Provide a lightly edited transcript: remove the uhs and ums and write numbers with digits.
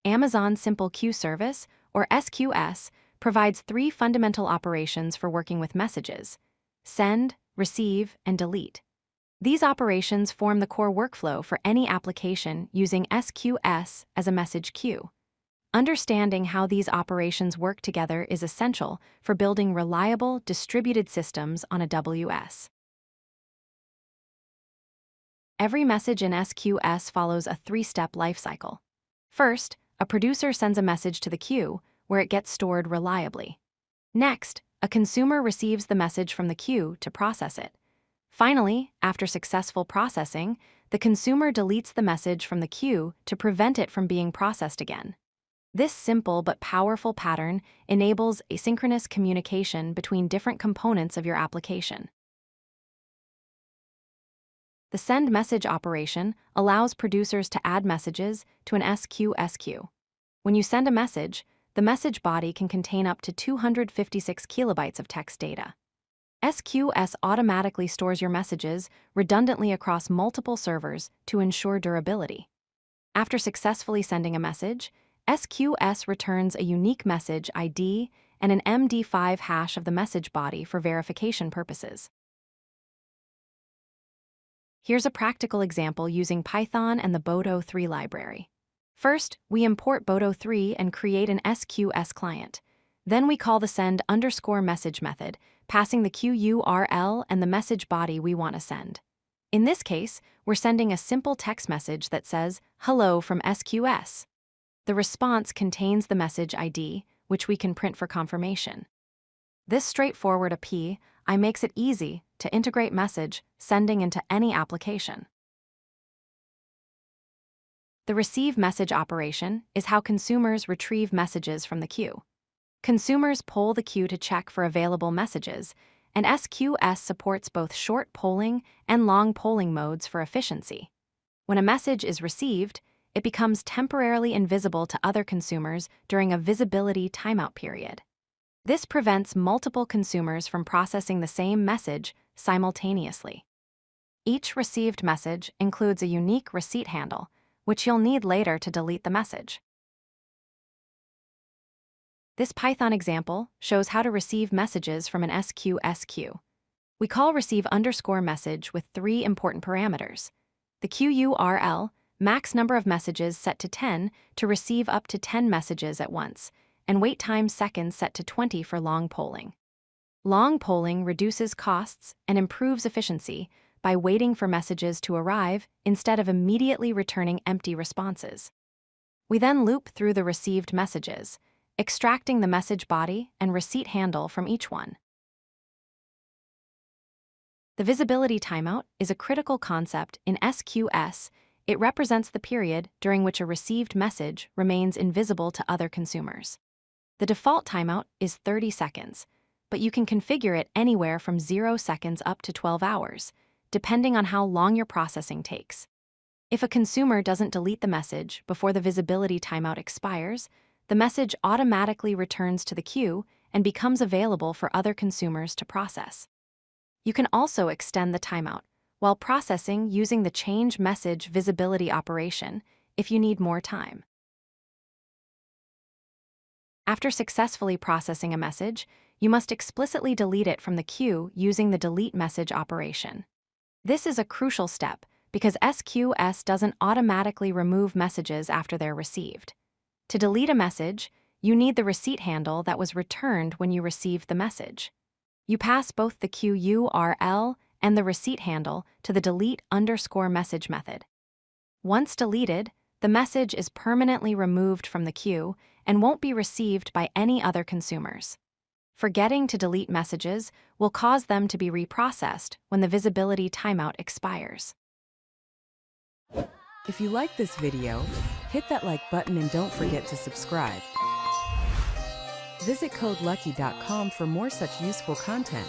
Amazon Simple Queue Service, or SQS, provides three fundamental operations for working with messages: send, receive, and delete. These operations form the core workflow for any application using SQS as a message queue. Understanding how these operations work together is essential for building reliable, distributed systems on AWS. Every message in SQS follows a three-step lifecycle. First, a producer sends a message to the queue, where it gets stored reliably. Next, a consumer receives the message from the queue to process it. Finally, after successful processing, the consumer deletes the message from the queue to prevent it from being processed again. This simple but powerful pattern enables asynchronous communication between different components of your application. The SendMessage operation allows producers to add messages to an SQS queue. When you send a message, the message body can contain up to 256 kilobytes of text data. SQS automatically stores your messages redundantly across multiple servers to ensure durability. After successfully sending a message, SQS returns a unique message ID and an MD5 hash of the message body for verification purposes. Here's a practical example using Python and the Boto3 library. First, we import Boto3 and create an SQS client. Then we call the send_message method, passing the queue URL and the message body we want to send. In this case, we're sending a simple text message that says, "Hello from SQS." The response contains the message ID, which we can print for confirmation. This straightforward API makes it easy to integrate message sending into any application. The ReceiveMessage operation is how consumers retrieve messages from the queue. Consumers poll the queue to check for available messages, and SQS supports both short polling and long polling modes for efficiency. When a message is received, it becomes temporarily invisible to other consumers during a visibility timeout period. This prevents multiple consumers from processing the same message simultaneously. Each received message includes a unique receipt handle, which you'll need later to delete the message. This Python example shows how to receive messages from an SQS queue. We call receive_message with three important parameters: the queue URL, max number of messages set to 10 to receive up to 10 messages at once, and wait time seconds set to 20 for long polling. Long polling reduces costs and improves efficiency by waiting for messages to arrive instead of immediately returning empty responses. We then loop through the received messages, extracting the message body and receipt handle from each one. The visibility timeout is a critical concept in SQS. It represents the period during which a received message remains invisible to other consumers. The default timeout is 30 seconds, but you can configure it anywhere from 0 seconds up to 12 hours, depending on how long your processing takes. If a consumer doesn't delete the message before the visibility timeout expires, the message automatically returns to the queue and becomes available for other consumers to process. You can also extend the timeout while processing using the change message visibility operation if you need more time. After successfully processing a message, you must explicitly delete it from the queue using the delete message operation. This is a crucial step because SQS doesn't automatically remove messages after they're received. To delete a message, you need the receipt handle that was returned when you received the message. You pass both the queue URL and the receipt handle to the delete_message method. Once deleted, the message is permanently removed from the queue and won't be received by any other consumers. Forgetting to delete messages will cause them to be reprocessed when the visibility timeout expires. If you like this video, hit that like button and don't forget to subscribe. Visit codelucky.com for more such useful content.